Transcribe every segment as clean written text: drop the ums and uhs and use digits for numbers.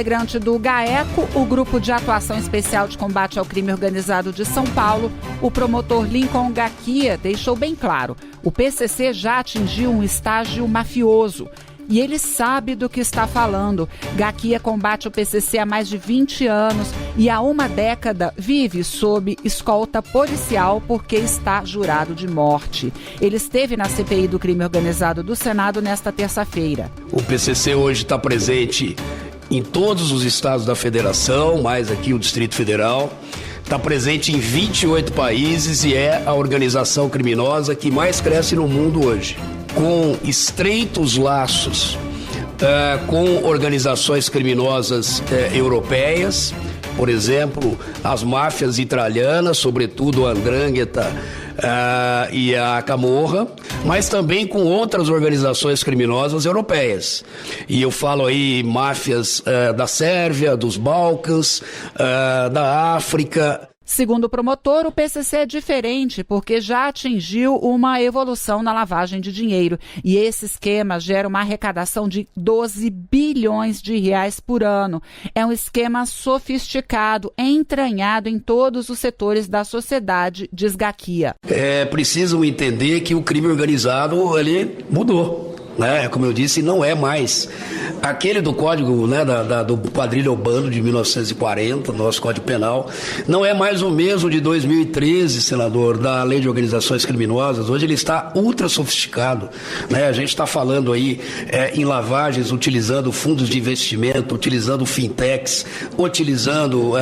integrante do GAECO, o Grupo de Atuação Especial de Combate ao Crime Organizado de São Paulo, o promotor Lincoln Gaquia deixou bem claro: o PCC já atingiu um estágio mafioso. E ele sabe do que está falando. Gaquia combate o PCC há mais de 20 anos e há uma década vive sob escolta policial porque está jurado de morte. Ele esteve na CPI do crime organizado do Senado nesta terça-feira. O PCC hoje está presente em todos os estados da federação, mais aqui o Distrito Federal. Está presente em 28 países e é a organização criminosa que mais cresce no mundo hoje, com estreitos laços com organizações criminosas europeias, por exemplo, as máfias italianas, sobretudo a 'Ndrangheta e a Camorra, mas também com outras organizações criminosas europeias. E eu falo aí máfias da Sérvia, dos Balcãs, da África. Segundo o promotor, o PCC é diferente porque já atingiu uma evolução na lavagem de dinheiro. E esse esquema gera uma arrecadação de 12 bilhões de reais por ano. É um esquema sofisticado, entranhado em todos os setores da sociedade, diz Gaquia. Precisam entender que o crime organizado ele mudou. Como eu disse, não é mais aquele do código, do quadrilha ou bando de 1940, nosso Código Penal, não é mais o mesmo de 2013, senador, da Lei de Organizações Criminosas. Hoje ele está ultra sofisticado. A gente está falando aí em lavagens, utilizando fundos de investimento, utilizando fintechs, utilizando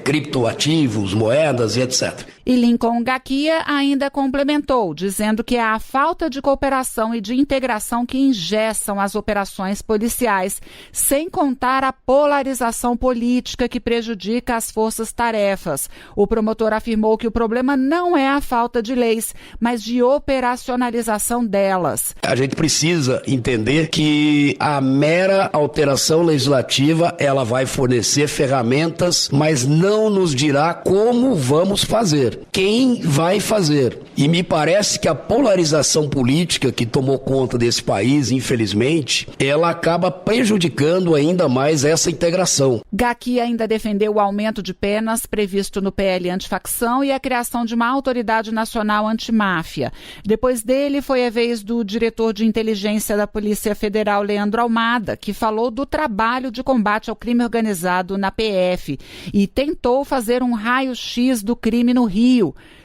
criptoativos, moedas e etc. E Lincoln Gaquia ainda complementou, dizendo que é a falta de cooperação e de integração que engessam as operações policiais, sem contar a polarização política que prejudica as forças-tarefas. O promotor afirmou que o problema não é a falta de leis, mas de operacionalização delas. A gente precisa entender que a mera alteração legislativa, ela vai fornecer ferramentas, mas não nos dirá como vamos fazer. Quem vai fazer? E me parece que a polarização política que tomou conta desse país, infelizmente, ela acaba prejudicando ainda mais essa integração. Gaquia ainda defendeu o aumento de penas previsto no PL antifacção e a criação de uma autoridade nacional antimáfia. Depois dele foi a vez do diretor de inteligência da Polícia Federal, Leandro Almada, que falou do trabalho de combate ao crime organizado na PF e tentou fazer um raio-x do crime no Rio.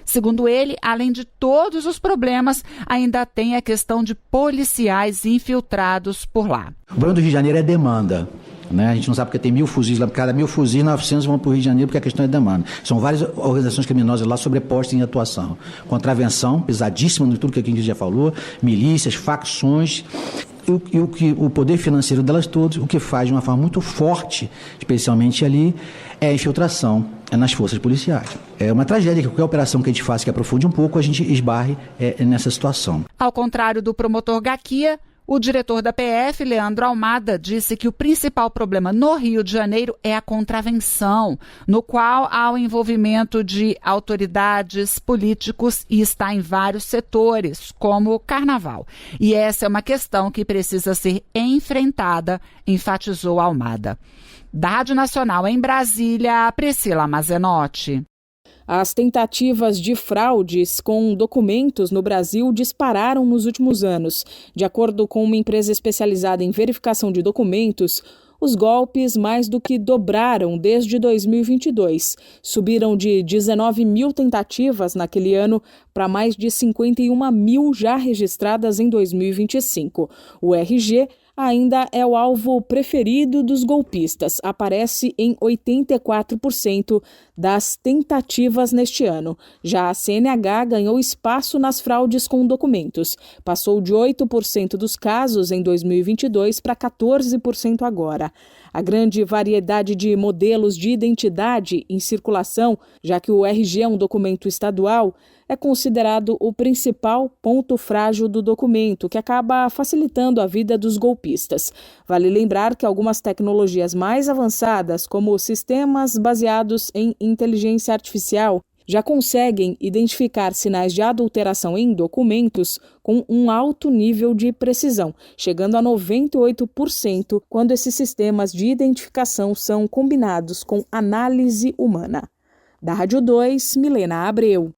Segundo ele, além de todos os problemas, ainda tem a questão de policiais infiltrados por lá. O problema do Rio de Janeiro é demanda. A gente não sabe porque tem 1.000 fuzis lá, cada 1.000 fuzis, 900 vão para o Rio de Janeiro porque a questão é demanda. São várias organizações criminosas lá sobrepostas em atuação. Contravenção, pesadíssima de tudo que a gente já falou, milícias, facções. E o poder financeiro delas todas, o que faz de uma forma muito forte, especialmente ali, é a infiltração nas forças policiais. É uma tragédia que qualquer operação que a gente faça que aprofunde um pouco, a gente esbarre nessa situação. Ao contrário do promotor Gaquia, o diretor da PF, Leandro Almada, disse que o principal problema no Rio de Janeiro é a contravenção, no qual há o envolvimento de autoridades, políticos e está em vários setores, como o carnaval. E essa é uma questão que precisa ser enfrentada, enfatizou Almada. Da Rádio Nacional em Brasília, Priscila Mazenotti. As tentativas de fraudes com documentos no Brasil dispararam nos últimos anos. De acordo com uma empresa especializada em verificação de documentos, os golpes mais do que dobraram desde 2022. Subiram de 19 mil tentativas naquele ano para mais de 51 mil já registradas em 2025. O RG ainda é o alvo preferido dos golpistas. Aparece em 84% das tentativas neste ano. Já a CNH ganhou espaço nas fraudes com documentos. Passou de 8% dos casos em 2022 para 14% agora. A grande variedade de modelos de identidade em circulação, já que o RG é um documento estadual, é considerado o principal ponto frágil do documento, que acaba facilitando a vida dos golpistas. Vale lembrar que algumas tecnologias mais avançadas, como sistemas baseados em inteligência artificial, já conseguem identificar sinais de adulteração em documentos com um alto nível de precisão, chegando a 98% quando esses sistemas de identificação são combinados com análise humana. Da Rádio 2, Milena Abreu.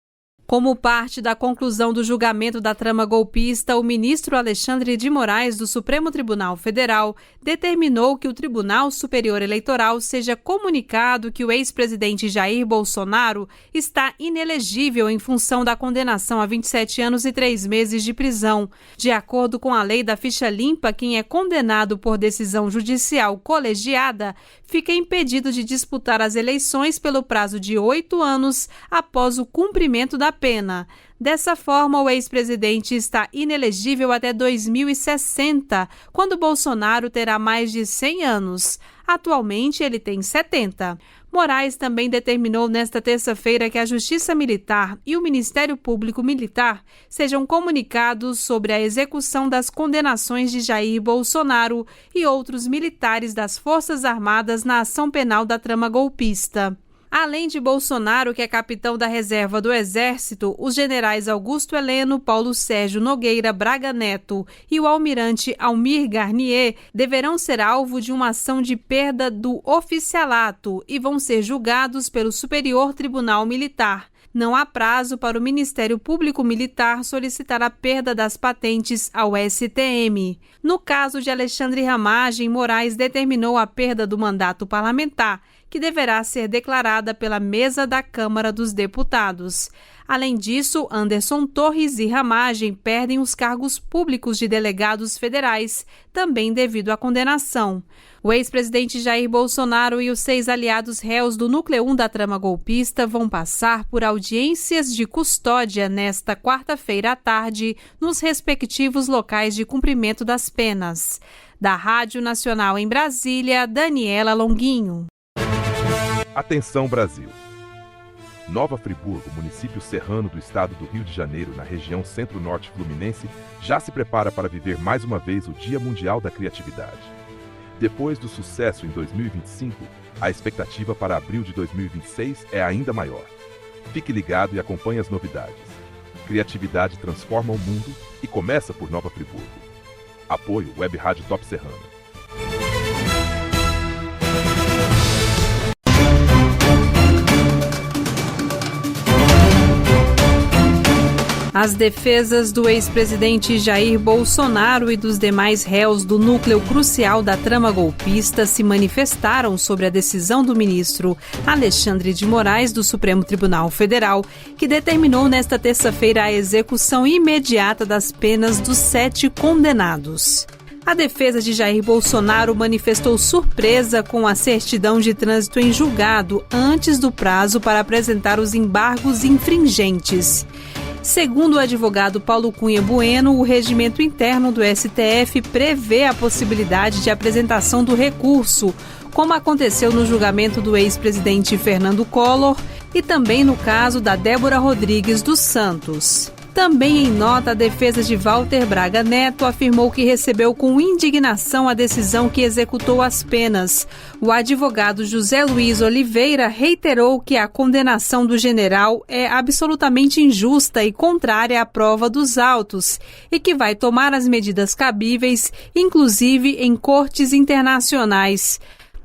Como parte da conclusão do julgamento da trama golpista, o ministro Alexandre de Moraes, do Supremo Tribunal Federal, determinou que o Tribunal Superior Eleitoral seja comunicado que o ex-presidente Jair Bolsonaro está inelegível em função da condenação a 27 anos e 3 meses de prisão. De acordo com a lei da ficha limpa, quem é condenado por decisão judicial colegiada fica impedido de disputar as eleições pelo prazo de 8 anos após o cumprimento da pena. Dessa forma, o ex-presidente está inelegível até 2060, quando Bolsonaro terá mais de 100 anos. Atualmente, ele tem 70. Moraes também determinou nesta terça-feira que a Justiça Militar e o Ministério Público Militar sejam comunicados sobre a execução das condenações de Jair Bolsonaro e outros militares das Forças Armadas na ação penal da trama golpista. Além de Bolsonaro, que é capitão da reserva do Exército, os generais Augusto Heleno, Paulo Sérgio Nogueira Braga Neto e o almirante Almir Garnier deverão ser alvo de uma ação de perda do oficialato e vão ser julgados pelo Superior Tribunal Militar. Não há prazo para o Ministério Público Militar solicitar a perda das patentes ao STM. No caso de Alexandre Ramagem, Moraes determinou a perda do mandato parlamentar, que deverá ser declarada pela mesa da Câmara dos Deputados. Além disso, Anderson Torres e Ramagem perdem os cargos públicos de delegados federais, também devido à condenação. O ex-presidente Jair Bolsonaro e os 6 aliados réus do núcleo 1 da trama golpista vão passar por audiências de custódia nesta quarta-feira à tarde, nos respectivos locais de cumprimento das penas. Da Rádio Nacional em Brasília, Daniela Longuinho. Atenção, Brasil! Nova Friburgo, município serrano do estado do Rio de Janeiro, na região centro-norte fluminense, já se prepara para viver mais uma vez o Dia Mundial da Criatividade. Depois do sucesso em 2025, a expectativa para abril de 2026 é ainda maior. Fique ligado e acompanhe as novidades. Criatividade transforma o mundo e começa por Nova Friburgo. Apoio Web Rádio Top Serrana. As defesas do ex-presidente Jair Bolsonaro e dos demais réus do núcleo crucial da trama golpista se manifestaram sobre a decisão do ministro Alexandre de Moraes, do Supremo Tribunal Federal, que determinou nesta terça-feira a execução imediata das penas dos 7 condenados. A defesa de Jair Bolsonaro manifestou surpresa com a certidão de trânsito em julgado antes do prazo para apresentar os embargos infringentes. Segundo o advogado Paulo Cunha Bueno, o regimento interno do STF prevê a possibilidade de apresentação do recurso, como aconteceu no julgamento do ex-presidente Fernando Collor e também no caso da Débora Rodrigues dos Santos. Também em nota, a defesa de Walter Braga Neto afirmou que recebeu com indignação a decisão que executou as penas. O advogado José Luiz Oliveira reiterou que a condenação do general é absolutamente injusta e contrária à prova dos autos e que vai tomar as medidas cabíveis, inclusive em cortes internacionais.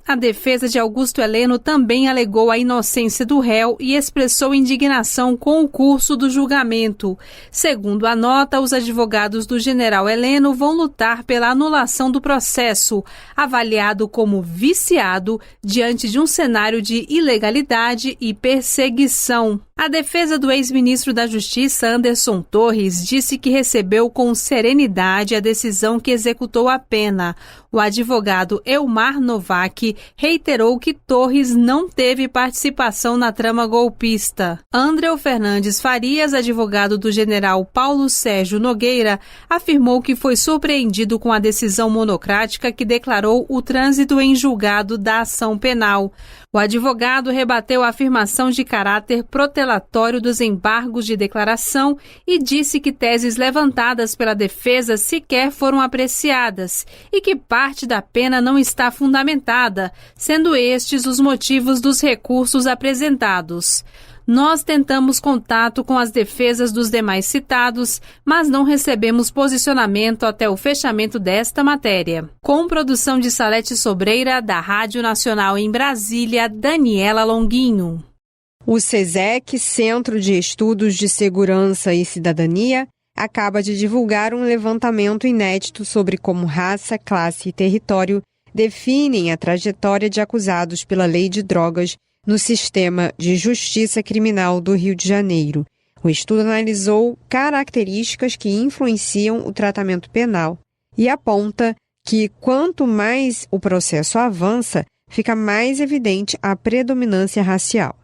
A defesa de Augusto Heleno também alegou a inocência do réu e expressou indignação com o curso do julgamento. Segundo a nota, os advogados do general Heleno vão lutar pela anulação do processo, avaliado como viciado diante de um cenário de ilegalidade e perseguição. A defesa do ex-ministro da Justiça, Anderson Torres, disse que recebeu com serenidade a decisão que executou a pena. O advogado Elmar Novak reiterou que Torres não teve participação na trama golpista. Andreu Fernandes Farias, advogado do general Paulo Sérgio Nogueira, afirmou que foi surpreendido com a decisão monocrática que declarou o trânsito em julgado da ação penal. O advogado rebateu a afirmação de caráter protelatório dos embargos de declaração e disse que teses levantadas pela defesa sequer foram apreciadas e que parte da pena não está fundamentada, sendo estes os motivos dos recursos apresentados. Nós tentamos contato com as defesas dos demais citados, mas não recebemos posicionamento até o fechamento desta matéria. Com produção de Salete Sobreira, da Rádio Nacional em Brasília, Daniela Longuinho. O SESEC, Centro de Estudos de Segurança e Cidadania, acaba de divulgar um levantamento inédito sobre como raça, classe e território definem a trajetória de acusados pela Lei de Drogas no Sistema de Justiça Criminal do Rio de Janeiro. O estudo analisou características que influenciam o tratamento penal e aponta que quanto mais o processo avança, fica mais evidente a predominância racial.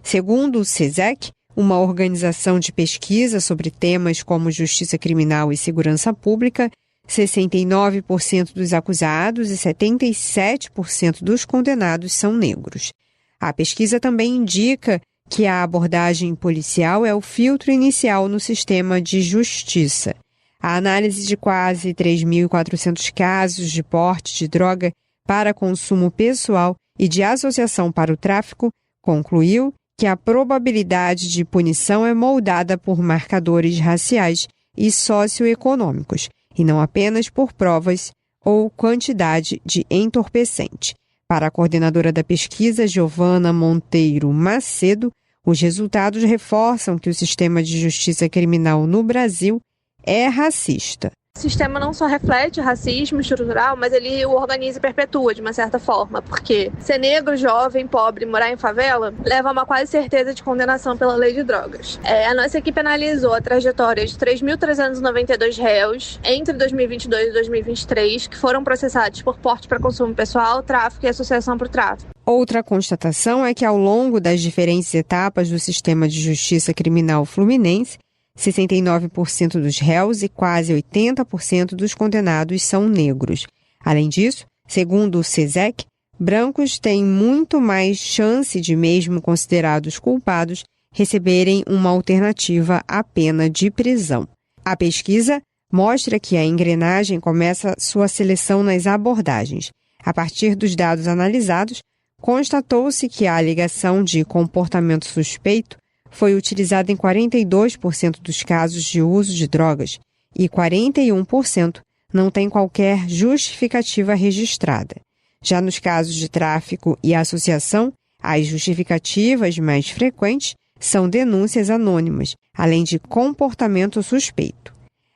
Segundo o SESEC, uma organização de pesquisa sobre temas como justiça criminal e segurança pública, 69% dos acusados e 77% dos condenados são negros. A pesquisa também indica que a abordagem policial é o filtro inicial no sistema de justiça. A análise de quase 3.400 casos de porte de droga para consumo pessoal e de associação para o tráfico concluiu que a probabilidade de punição é moldada por marcadores raciais e socioeconômicos, e não apenas por provas ou quantidade de entorpecente. Para a coordenadora da pesquisa, Giovana Monteiro Macedo, os resultados reforçam que o sistema de justiça criminal no Brasil é racista. O sistema não só reflete o racismo estrutural, mas ele o organiza e perpetua de uma certa forma, porque ser negro, jovem, pobre, morar em favela, leva a uma quase certeza de condenação pela lei de drogas. A nossa equipe analisou a trajetória de 3.392 réus entre 2022 e 2023 que foram processados por porte para consumo pessoal, tráfico e associação para o tráfico. Outra constatação é que ao longo das diferentes etapas do sistema de justiça criminal fluminense, 69% dos réus e quase 80% dos condenados são negros. Além disso, segundo o SESEC, brancos têm muito mais chance de, mesmo considerados culpados, receberem uma alternativa à pena de prisão. A pesquisa mostra que a engrenagem começa sua seleção nas abordagens. A partir dos dados analisados, constatou-se que a alegação de comportamento suspeito foi utilizada em 42% dos casos de uso de drogas e 41% não tem qualquer justificativa registrada. Já nos casos de tráfico e associação, as justificativas mais frequentes são denúncias anônimas, além de comportamento suspeito.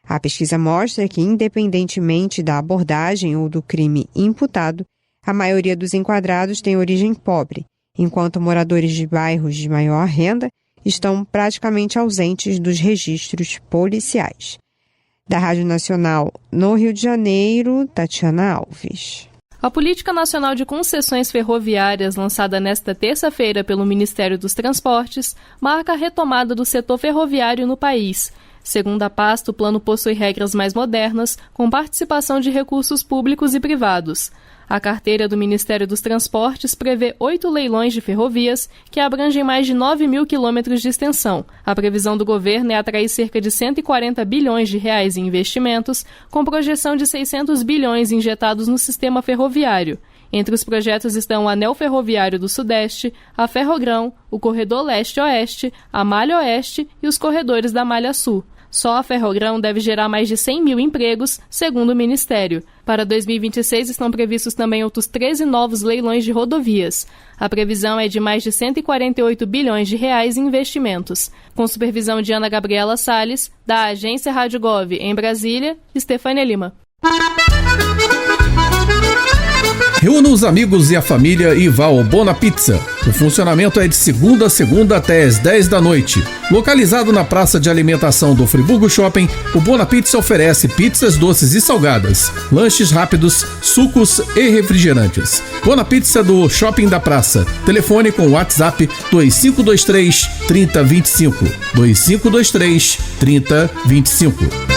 A pesquisa mostra que, independentemente da abordagem ou do crime imputado, a maioria dos enquadrados tem origem pobre, enquanto moradores de bairros de maior renda estão praticamente ausentes dos registros policiais. Da Rádio Nacional no Rio de Janeiro, Tatiana Alves. A Política Nacional de Concessões Ferroviárias, lançada nesta terça-feira pelo Ministério dos Transportes, marca a retomada do setor ferroviário no país. Segundo a pasta, o plano possui regras mais modernas, com participação de recursos públicos e privados. A carteira do Ministério dos Transportes prevê 8 leilões de ferrovias, que abrangem mais de 9 mil quilômetros de extensão. A previsão do governo é atrair cerca de 140 bilhões de reais em investimentos, com projeção de 600 bilhões injetados no sistema ferroviário. Entre os projetos estão o Anel Ferroviário do Sudeste, a Ferrogrão, o Corredor Leste-Oeste, a Malha Oeste e os corredores da Malha Sul. Só a Ferrogrão deve gerar mais de 100 mil empregos, segundo o Ministério. Para 2026 estão previstos também outros 13 novos leilões de rodovias. A previsão é de mais de 148 bilhões de reais em investimentos. Com supervisão de Ana Gabriela Salles, da Agência Rádio Gov em Brasília, Estefânia Lima. Reúna os amigos e a família e vá ao Bona Pizza. O funcionamento é de segunda a segunda até às 10 da noite. Localizado na praça de alimentação do Friburgo Shopping, o Bona Pizza oferece pizzas doces e salgadas, lanches rápidos, sucos e refrigerantes. Bona Pizza do Shopping da Praça. Telefone com WhatsApp 2523 3025. 2523 3025.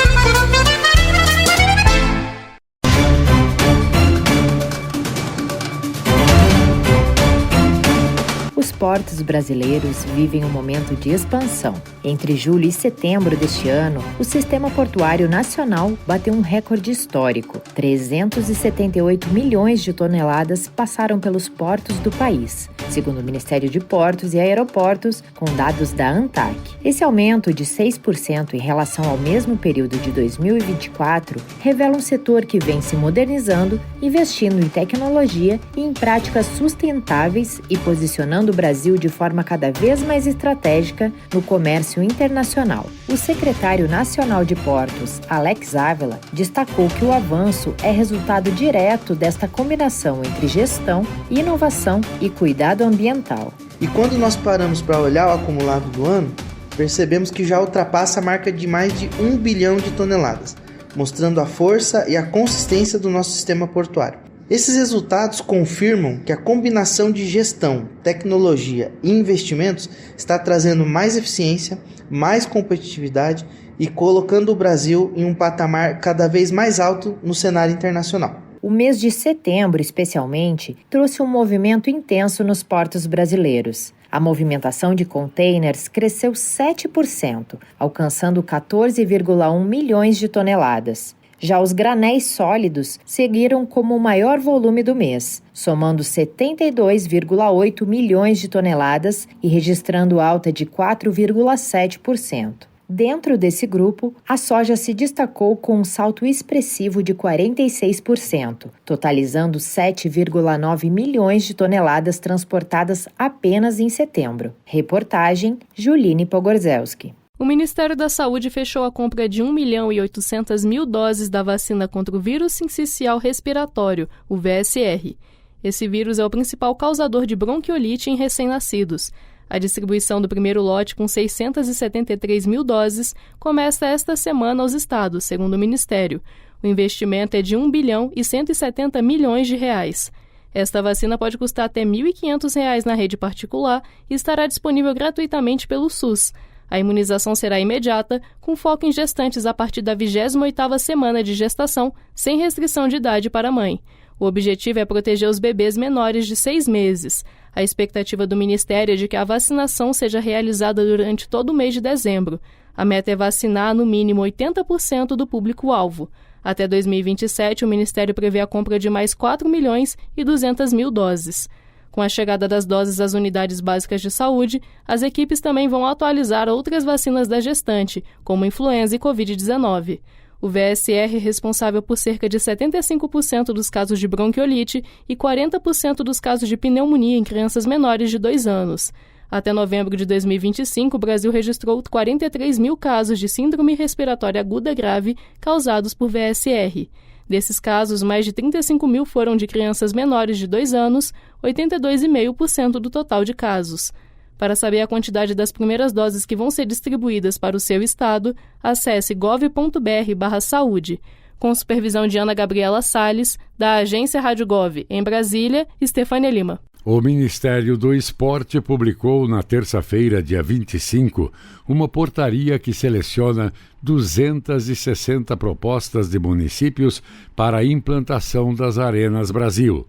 O portos brasileiros vivem um momento de expansão. Entre julho e setembro deste ano, o Sistema Portuário Nacional bateu um recorde histórico. 378 milhões de toneladas passaram pelos portos do país, segundo o Ministério de Portos e Aeroportos, com dados da ANTAC. Esse aumento de 6% em relação ao mesmo período de 2024 revela um setor que vem se modernizando, investindo em tecnologia e em práticas sustentáveis e posicionando o Brasil de forma cada vez mais estratégica no comércio internacional. O secretário nacional de Portos, Alex Ávila, destacou que o avanço é resultado direto desta combinação entre gestão, inovação e cuidado ambiental. E quando nós paramos para olhar o acumulado do ano, percebemos que já ultrapassa a marca de mais de 1 bilhão de toneladas, mostrando a força e a consistência do nosso sistema portuário. Esses resultados confirmam que a combinação de gestão, tecnologia e investimentos está trazendo mais eficiência, mais competitividade e colocando o Brasil em um patamar cada vez mais alto no cenário internacional. O mês de setembro, especialmente, trouxe um movimento intenso nos portos brasileiros. A movimentação de containers cresceu 7%, alcançando 14,1 milhões de toneladas. Já os granéis sólidos seguiram como o maior volume do mês, somando 72,8 milhões de toneladas e registrando alta de 4,7%. Dentro desse grupo, a soja se destacou com um salto expressivo de 46%, totalizando 7,9 milhões de toneladas transportadas apenas em setembro. Reportagem Juline Pogorzelski. O Ministério da Saúde fechou a compra de 1.800.000 doses da vacina contra o vírus sincicial respiratório, o VSR. Esse vírus é o principal causador de bronquiolite em recém-nascidos. A distribuição do primeiro lote, com 673.000 doses, começa esta semana aos estados, segundo o Ministério. O investimento é de R$ 1 bilhão e 170 milhões de reais. Esta vacina pode custar até R$ 1.500 na rede particular e estará disponível gratuitamente pelo SUS. A imunização será imediata, com foco em gestantes a partir da 28ª semana de gestação, sem restrição de idade para a mãe. O objetivo é proteger os bebês menores de 6 meses. A expectativa do Ministério é de que a vacinação seja realizada durante todo o mês de dezembro. A meta é vacinar no mínimo 80% do público-alvo. Até 2027, o Ministério prevê a compra de mais 4.200.000 doses. Com a chegada das doses às unidades básicas de saúde, as equipes também vão atualizar outras vacinas da gestante, como influenza e Covid-19. O VSR é responsável por cerca de 75% dos casos de bronquiolite e 40% dos casos de pneumonia em crianças menores de 2 anos. Até novembro de 2025, o Brasil registrou 43 mil casos de síndrome respiratória aguda grave causados por VSR. Desses casos, mais de 35 mil foram de crianças menores de 2 anos, 82,5% do total de casos. Para saber a quantidade das primeiras doses que vão ser distribuídas para o seu estado, acesse gov.br/saúde. Com supervisão de Ana Gabriela Salles, da Agência Rádio Gov, em Brasília, Estefânia Lima. O Ministério do Esporte publicou na terça-feira, dia 25, uma portaria que seleciona 260 propostas de municípios para a implantação das Arenas Brasil.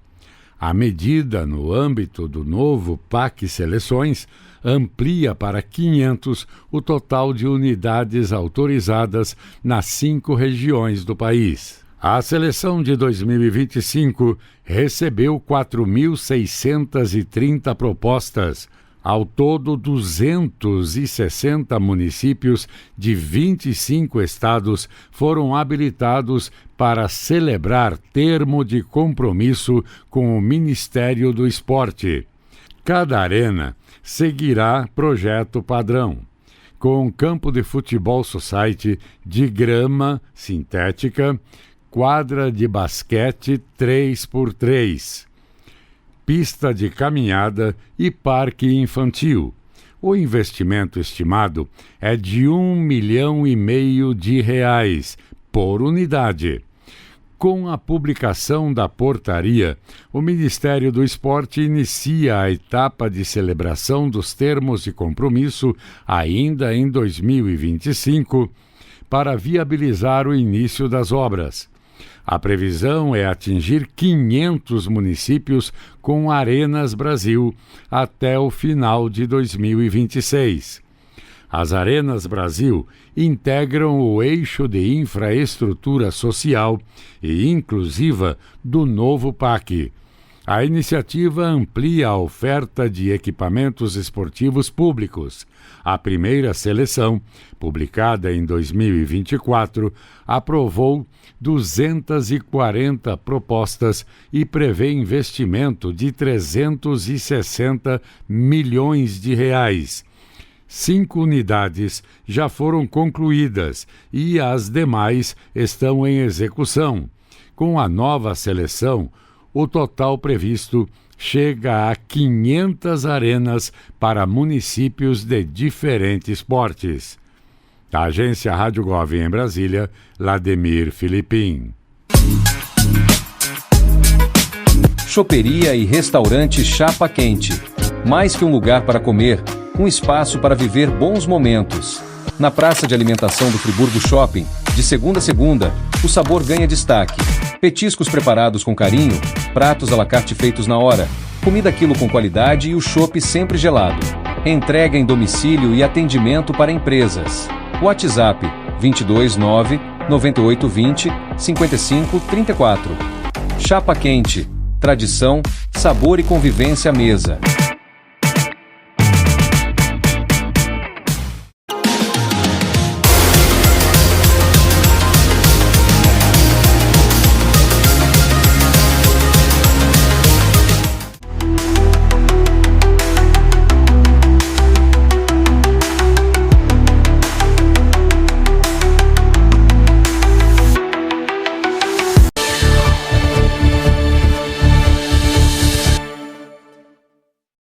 A medida, no âmbito do novo PAC Seleções, amplia para 500 o total de unidades autorizadas nas 5 regiões do país. A seleção de 2025 recebeu 4.630 propostas. Ao todo, 260 municípios de 25 estados foram habilitados para celebrar termo de compromisso com o Ministério do Esporte. Cada arena seguirá projeto padrão, com campo de futebol society de grama sintética, quadra de basquete 3x3, pista de caminhada e parque infantil. O investimento estimado é de R$1,5 milhão por unidade. Com a publicação da portaria, o Ministério do Esporte inicia a etapa de celebração dos termos de compromisso ainda em 2025 para viabilizar o início das obras. A previsão é atingir 500 municípios com Arenas Brasil até o final de 2026. As Arenas Brasil integram o eixo de infraestrutura social e inclusiva do novo PAC. A iniciativa amplia a oferta de equipamentos esportivos públicos. A primeira seleção, publicada em 2024, aprovou 240 propostas e prevê investimento de 360 milhões de reais. 5 unidades já foram concluídas e as demais estão em execução. Com a nova seleção, o total previsto chega a 500 arenas para municípios de diferentes portes. Da Agência Rádio Gov em Brasília, Lademir Filipim. Choperia e restaurante Chapa Quente. Mais que um lugar para comer, um espaço para viver bons momentos. Na praça de alimentação do Friburgo Shopping, de segunda a segunda, o sabor ganha destaque. Petiscos preparados com carinho, pratos à la carte feitos na hora, comida quilo com qualidade e o chopp sempre gelado. Entrega em domicílio e atendimento para empresas. WhatsApp 229 9820 5534. Chapa Quente. Tradição, sabor e convivência à mesa.